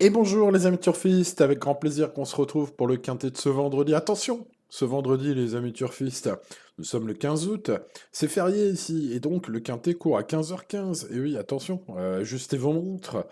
Et bonjour les amis turfistes, avec grand plaisir qu'on se retrouve pour le quintet de ce vendredi. Attention, ce vendredi les amis turfistes, nous sommes le 15 août, c'est férié ici, et donc le quintet court à 15h15. Et oui, attention, ajustez vos montres,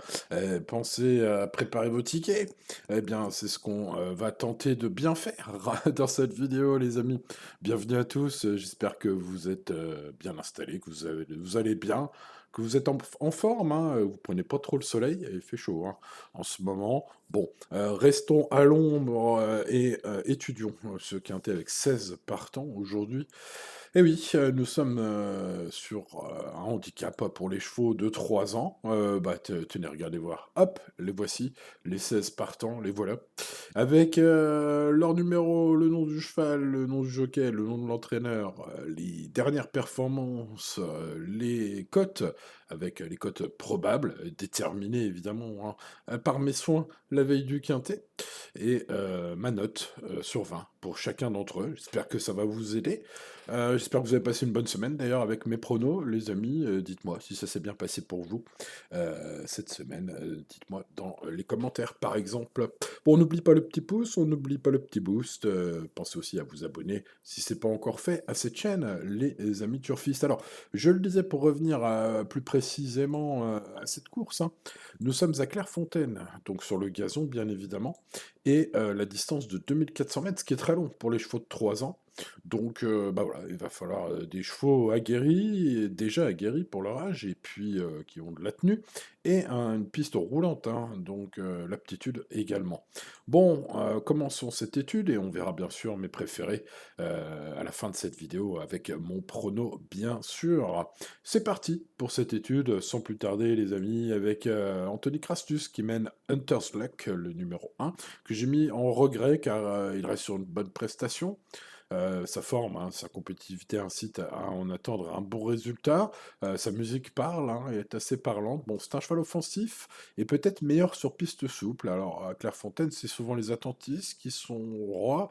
pensez à préparer vos tickets. Eh bien, c'est ce qu'on va tenter de bien faire dans cette vidéo les amis. Bienvenue à tous, j'espère que vous êtes bien installés, que vous allez bien, que vous êtes en forme, hein, vous prenez pas trop le soleil, il fait chaud, hein en ce moment. Bon, restons à l'ombre et étudions ce quintet avec 16 partants aujourd'hui. Et oui, nous sommes sur un handicap pour les chevaux de 3 ans. Bah, tenez, regardez voir. Hop, les voici, les 16 partants, les voilà. Avec leur numéro, le nom du cheval, le nom du jockey, le nom de l'entraîneur, les dernières performances, les cotes, avec les cotes probables, déterminées évidemment par mes soins la veille du quintet, et ma note sur 20 pour chacun d'entre eux. J'espère que ça va vous aider. J'espère que vous avez passé une bonne semaine d'ailleurs avec mes pronos, les amis. Dites-moi si ça s'est bien passé pour vous cette semaine. Dites-moi dans les commentaires par exemple. Bon, on n'oublie pas le petit pouce, on n'oublie pas le petit boost. Pensez aussi à vous abonner si ce n'est pas encore fait à cette chaîne, les amis turfistes. Alors, je le disais pour revenir plus précisément à cette course, hein. Nous sommes à Clairefontaine, donc sur le gazon bien évidemment, et la distance de 2400 mètres, ce qui est très long pour les chevaux de 3 ans. Donc, bah voilà, il va falloir des chevaux aguerris, déjà aguerris pour leur âge, et puis qui ont de la tenue, et une piste roulante, hein, donc l'aptitude également. Bon, commençons cette étude, et on verra bien sûr mes préférés à la fin de cette vidéo avec mon prono, bien sûr. C'est parti pour cette étude, sans plus tarder les amis, avec Anthony Crastus qui mène Hunter's Luck, le numéro 1, que j'ai mis en regret car il reste sur une bonne prestation. Sa forme, hein, sa compétitivité incite à en attendre un bon résultat. Sa musique parle, hein, et est assez parlante. Bon, c'est un cheval offensif et peut-être meilleur sur piste souple. Alors, à Clairefontaine, c'est souvent les attentistes qui sont rois,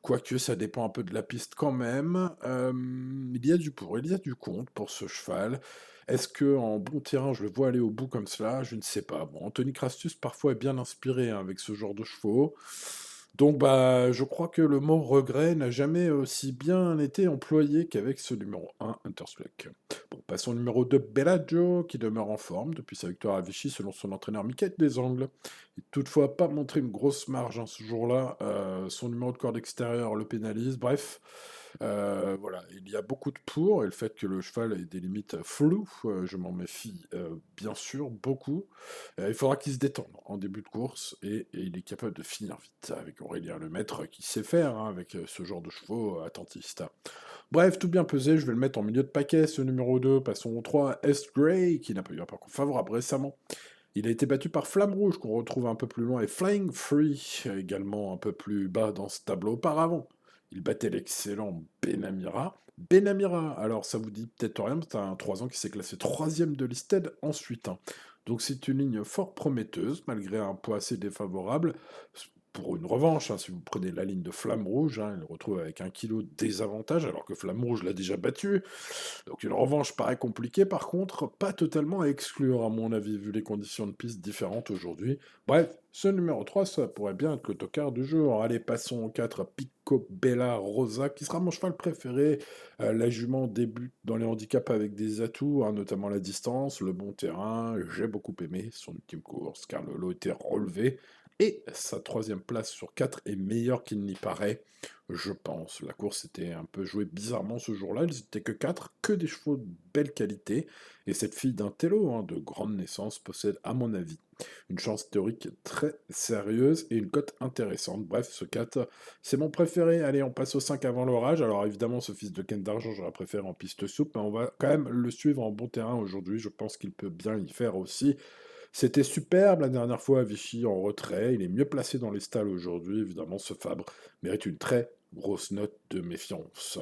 quoique ça dépend un peu de la piste quand même. Il y a du pour, il y a du contre pour ce cheval. Est-ce que en bon terrain, je le vois aller au bout comme cela? Je ne sais pas. Bon, Anthony Crastus parfois est bien inspiré hein, avec ce genre de chevaux. Donc, bah, je crois que le mot regret n'a jamais aussi bien été employé qu'avec ce numéro 1, Huntersluck. Bon, passons au numéro 2, Bellagio, qui demeure en forme depuis sa victoire à Vichy selon son entraîneur Michael Desangles. Il n'a toutefois pas montré une grosse marge hein, ce jour-là. Son numéro de corde extérieure le pénalise. Bref, voilà, il y a beaucoup de pour, et le fait que le cheval ait des limites floues, je m'en méfie bien sûr beaucoup. Il faudra qu'il se détende en début de course, et il est capable de finir vite avec Aurélien Lemaître qui sait faire hein, avec ce genre de chevaux attentistes. Bref, tout bien pesé, je vais le mettre en milieu de paquet, ce numéro 2. Passons au 3, S. Gray, qui n'a pas eu un parcours favorable récemment. Il a été battu par Flamme Rouge, qu'on retrouve un peu plus loin, et Flying Free, également un peu plus bas dans ce tableau auparavant. Il battait l'excellent Benamira. Benamira, alors ça vous dit peut-être rien, c'est un 3 ans qui s'est classé troisième de listed ensuite, hein. Donc c'est une ligne fort prometteuse, malgré un poids assez défavorable. Pour une revanche, hein, si vous prenez la ligne de Flamme Rouge, hein, il le retrouve avec 1 kilo de désavantage, alors que Flamme Rouge l'a déjà battu. Donc une revanche paraît compliquée, par contre, pas totalement à exclure, à mon avis, vu les conditions de piste différentes aujourd'hui. Bref, ce numéro 3, ça pourrait bien être le tocard du jour. Allez, passons au 4, Pico Bella Rosa, qui sera mon cheval préféré. La jument débute dans les handicaps avec des atouts, hein, notamment la distance, le bon terrain. J'ai beaucoup aimé son ultime course, car le lot était relevé. Et sa troisième place sur 4 est meilleure qu'il n'y paraît, je pense. La course était un peu jouée bizarrement ce jour-là. Ils n'étaient que 4, que des chevaux de belle qualité. Et cette fille d'un télo hein, de grande naissance possède, à mon avis, une chance théorique très sérieuse et une cote intéressante. Bref, ce 4, c'est mon préféré. Allez, on passe au 5 avant l'orage. Alors évidemment, ce fils de Ken d'argent, j'aurais préféré en piste souple, mais on va quand même le suivre en bon terrain aujourd'hui. Je pense qu'il peut bien y faire aussi. C'était superbe la dernière fois à Vichy en retrait. Il est mieux placé dans les stalles aujourd'hui. Évidemment, ce Fabre mérite une très grosse note de méfiance.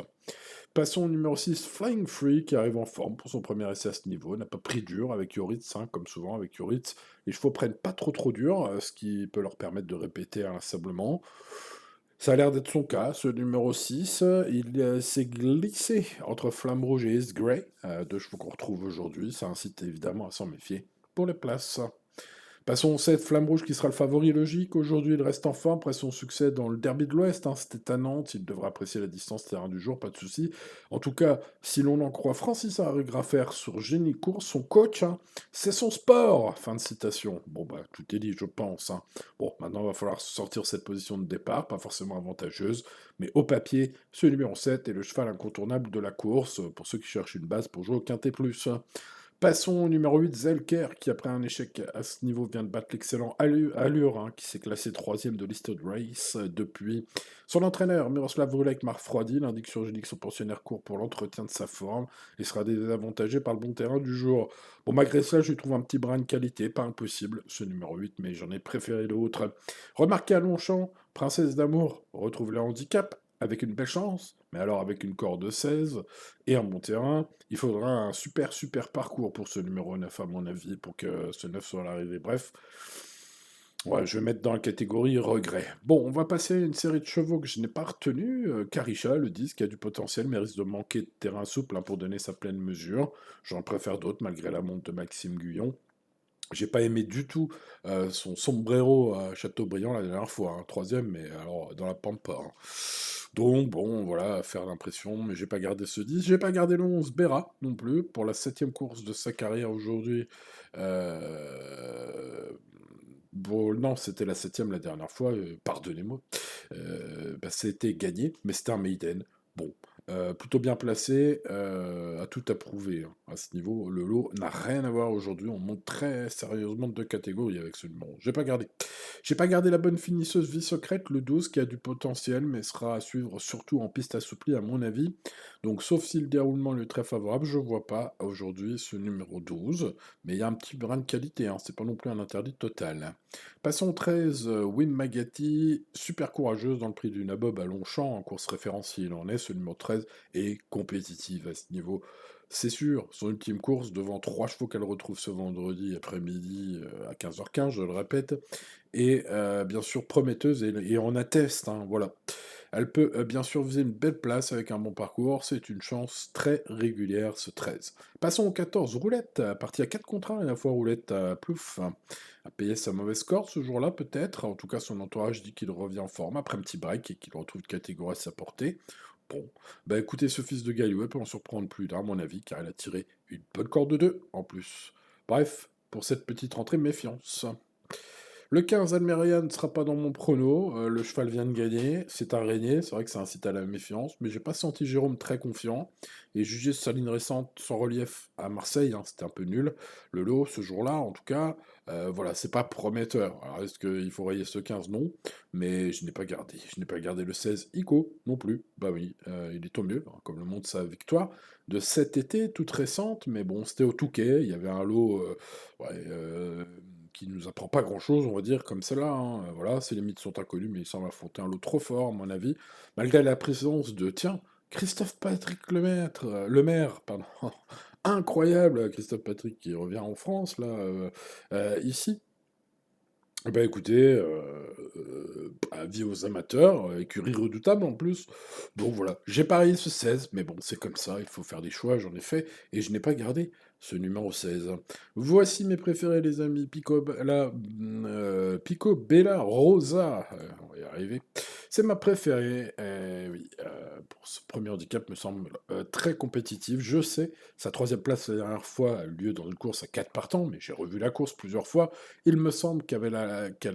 Passons au numéro 6, Flying Free, qui arrive en forme pour son premier essai à ce niveau. N'a pas pris dur avec Yoritz, hein, comme souvent avec Yoritz. Les chevaux prennent pas trop dur, ce qui peut leur permettre de répéter inlassablement. Ça a l'air d'être son cas, ce numéro 6. Il s'est glissé entre Flamme Rouge et Ace Grey, deux chevaux qu'on retrouve aujourd'hui. Ça incite évidemment à s'en méfier pour les places. Passons au 7, Flamme Rouge qui sera le favori logique. Aujourd'hui, il reste en forme après son succès dans le Derby de l'Ouest, hein. C'était à Nantes, il devrait apprécier la distance terrain du jour, pas de souci. En tout cas, si l'on en croit Francis Harry Graffer sur Génie Course, son coach, hein, c'est son sport. Fin de citation. Bon, bah, tout est dit, je pense, hein. Bon, maintenant, il va falloir sortir cette position de départ, pas forcément avantageuse, mais au papier, ce numéro 7 est le cheval incontournable de la course, pour ceux qui cherchent une base pour jouer au Quintet Plus. Passons au numéro 8, Zelker, qui après un échec à ce niveau vient de battre l'excellent Allure, hein, qui s'est classé troisième de Listed Race depuis. Son entraîneur, Miroslav Vrulek, m'a refroidi. Il indique sur Génie que son pensionnaire court pour l'entretien de sa forme et sera désavantagé par le bon terrain du jour. Bon, malgré cela, je lui trouve un petit brin de qualité, pas impossible, ce numéro 8, mais j'en ai préféré l'autre. Remarquez à Longchamp, Princesse d'amour, retrouve le handicap avec une belle chance, mais alors avec une corde de 16 et un bon terrain, il faudra un super parcours pour ce numéro 9 à mon avis, pour que ce 9 soit à l'arrivée. Bref, ouais, je vais mettre dans la catégorie regret. Bon, on va passer à une série de chevaux que je n'ai pas retenu. Karisha, le 10, qui a du potentiel, mais risque de manquer de terrain souple, hein, pour donner sa pleine mesure. J'en préfère d'autres, malgré la monte de Maxime Guyon. J'ai pas aimé du tout son sombrero à Châteaubriand la dernière fois, hein, troisième, mais alors dans la pampa, hein. Donc bon, voilà, faire l'impression, mais j'ai pas gardé ce 10. J'ai pas gardé le 11 Béra non plus, pour la septième course de sa carrière aujourd'hui. Bon, non, c'était la septième la dernière fois, pardonnez-moi. Bah, c'était gagné, mais c'était un maiden. Bon, plutôt bien placé, à tout approuver, hein. À ce niveau, le lot n'a rien à voir aujourd'hui. On monte très sérieusement de 2 catégories avec ce numéro. J'ai pas gardé. J'ai pas gardé la bonne finisseuse vie secrète, le 12, qui a du potentiel, mais sera à suivre surtout en piste assouplie, à mon avis. Donc, sauf si le déroulement lui est très favorable, je vois pas aujourd'hui ce numéro 12. Mais il y a un petit brin de qualité, hein. C'est pas non plus un interdit total. Passons au 13, Wim Magati, super courageuse dans le prix du Nabob à Longchamp, en course référentielle, il en est, ce numéro 13 est compétitive à ce niveau. C'est sûr, son ultime course devant 3 chevaux qu'elle retrouve ce vendredi après-midi à 15h15, je le répète, et bien sûr prometteuse et on atteste, hein, voilà. Elle peut bien sûr viser une belle place avec un bon parcours, c'est une chance très régulière ce 13. Passons au 14, Roulette, parti à 4 contre 1 et la fois Roulette à Plouf, a payé sa mauvaise corde ce jour-là peut-être, en tout cas son entourage dit qu'il revient en forme après un petit break et qu'il retrouve une catégorie à sa portée. Bon, bah écoutez, ce fils de Gaillou peut en surprendre plus d'un, à mon avis, car il a tiré une bonne corde de 2 en plus. Bref, pour cette petite rentrée, méfiance. Le 15, Almerian ne sera pas dans mon prono. Le cheval vient de gagner. C'est un régné. C'est vrai que ça incite à la méfiance. Mais j'ai pas senti Jérôme très confiant. Et jugé sa ligne récente, son relief à Marseille, hein, c'était un peu nul. Le lot, ce jour-là, en tout cas, voilà, c'est pas prometteur. Alors, est-ce qu'il faut rayer ce 15? Non. Mais je n'ai pas gardé. Je n'ai pas gardé le 16, Ico, non plus. Bah oui, il est au mieux, hein, comme le montre sa victoire de cet été, toute récente. Mais bon, c'était au Touquet. Il y avait un lot. Ouais, qui nous apprend pas grand-chose, on va dire, comme cela, hein. Voilà, ses limites sont inconnues, mais il semble affronter un lot trop fort, à mon avis, malgré la présence de, tiens, Christophe Patrick Lemaître, Lemaire, pardon, incroyable, Christophe Patrick qui revient en France, là, ici. Eh ben écoutez, avis aux amateurs, écurie redoutable en plus. Donc voilà, j'ai parié ce 16, mais bon, c'est comme ça, il faut faire des choix, j'en ai fait, et je n'ai pas gardé ce numéro 16. Voici mes préférés, les amis. Pico Bella Rosa, on va y arriver. C'est ma préférée, oui, pour ce premier handicap me semble très compétitif. Je sais, sa troisième place la dernière fois a eu lieu dans une course à 4 partants, mais j'ai revu la course plusieurs fois. Il me semble qu'elle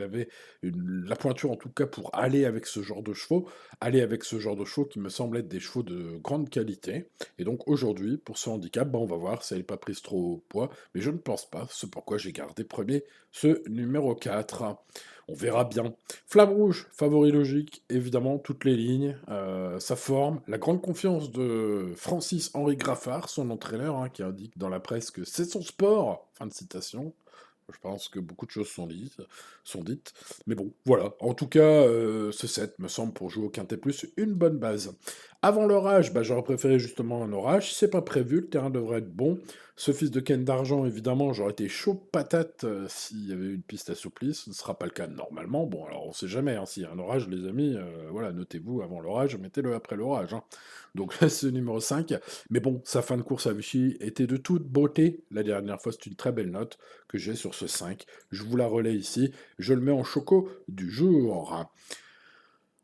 avait la pointure en tout cas pour aller avec ce genre de chevaux, qui me semble être des chevaux de grande qualité. Et donc aujourd'hui, pour ce handicap, bah, on va voir si elle n'est pas prise trop au poids, mais je ne pense pas, c'est pourquoi j'ai gardé premier ce numéro 4. On verra bien. Flamme rouge, favori logique, évidemment, toutes les lignes, sa forme, la grande confiance de Francis-Henri Graffard, son entraîneur, hein, qui indique dans la presse que c'est son sport, fin de citation. Je pense que beaucoup de choses sont dites. Mais bon, voilà. En tout cas, ce 7 me semble, pour jouer au Quintet Plus, une bonne base. Avant l'orage, bah, j'aurais préféré justement un orage. C'est pas prévu, le terrain devrait être bon. Ce fils de Ken d'argent, évidemment, j'aurais été chaud patate s'il y avait eu une piste assouplie. Ce ne sera pas le cas normalement. Bon, alors on sait jamais, hein, s'il y a un orage, les amis, voilà, notez-vous avant l'orage, mettez-le après l'orage, hein. Donc là, c'est le numéro 5. Mais bon, sa fin de course à Vichy était de toute beauté. La dernière fois, c'est une très belle note que j'ai sur ce 5. Je vous la relais ici. Je le mets en choco du jour.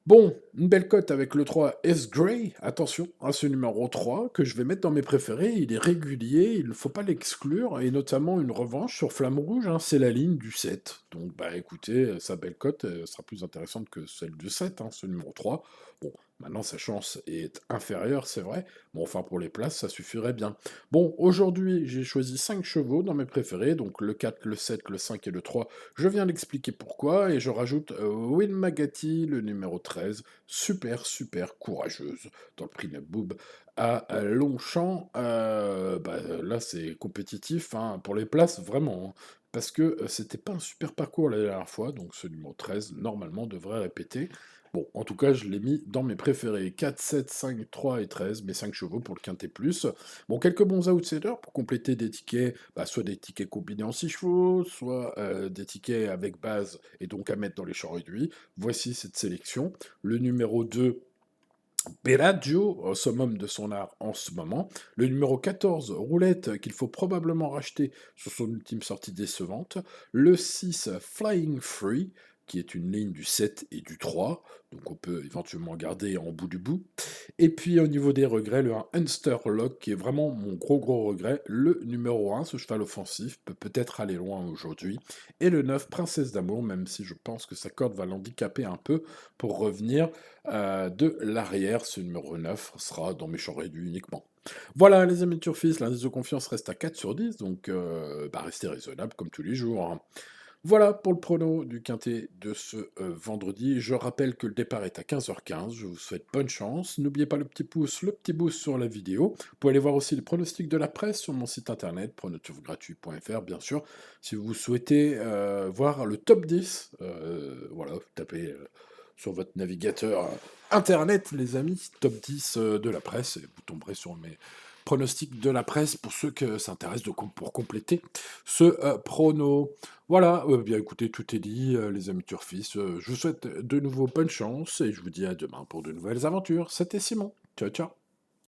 Bon, une belle cote avec le 3 S-Gray. Attention à ce numéro 3 que je vais mettre dans mes préférés. Il est régulier, il ne faut pas l'exclure. Et notamment une revanche sur Flamme Rouge, hein, c'est la ligne du 7. Donc, bah écoutez, sa belle cote sera plus intéressante que celle du 7, hein, ce numéro 3. Bon, maintenant sa chance est inférieure, c'est vrai. Bon, enfin pour les places, ça suffirait bien. Bon, aujourd'hui, j'ai choisi 5 chevaux dans mes préférés. Donc le 4, le 7, le 5 et le 3. Je viens d'expliquer pourquoi. Et je rajoute Win Magati, le numéro 13, super, super courageuse dans le prix Naboob à Longchamp. Bah, là, c'est compétitif hein, pour les places, vraiment. Hein, parce que c'était pas un super parcours la dernière fois, donc ce numéro 13, normalement, devrait répéter. Bon, en tout cas, je l'ai mis dans mes préférés. 4, 7, 5, 3 et 13, mes 5 chevaux pour le quintet plus. Bon, quelques bons outsiders pour compléter des tickets, bah, soit des tickets combinés en 6 chevaux, soit des tickets avec base et donc à mettre dans les champs réduits. Voici cette sélection. Le numéro 2, Bellagio, au summum de son art en ce moment. Le numéro 14, Roulette, qu'il faut probablement racheter sur son ultime sortie décevante. Le 6, Flying Free, qui est une ligne du 7 et du 3, donc on peut éventuellement garder en bout du bout. Et puis au niveau des regrets, le 1 Unsterlock, qui est vraiment mon gros regret. Le numéro 1, ce cheval offensif, peut peut-être aller loin aujourd'hui. Et le 9, Princesse d'amour, même si je pense que sa corde va l'handicaper un peu pour revenir de l'arrière. Ce numéro 9 sera dans mes champs réduits uniquement. Voilà les amis de Turfis, l'indice de confiance reste à 4 sur 10, donc bah, restez raisonnable comme tous les jours, hein. Voilà pour le prono du quintet de ce vendredi. Je rappelle que le départ est à 15h15. Je vous souhaite bonne chance. N'oubliez pas le petit pouce, le petit boost sur la vidéo. Vous pouvez aller voir aussi les pronostics de la presse sur mon site internet, pronoturfgratuit.fr, bien sûr. Si vous souhaitez voir le top 10, voilà, vous tapez sur votre navigateur internet, les amis, top 10 de la presse, et vous tomberez sur mes pronostics de la presse pour ceux que ça intéresse pour compléter ce prono. Voilà, bien écoutez, tout est dit, les amis turfistes. Je vous souhaite de nouveau bonne chance et je vous dis à demain pour de nouvelles aventures. C'était Simon. Ciao, ciao.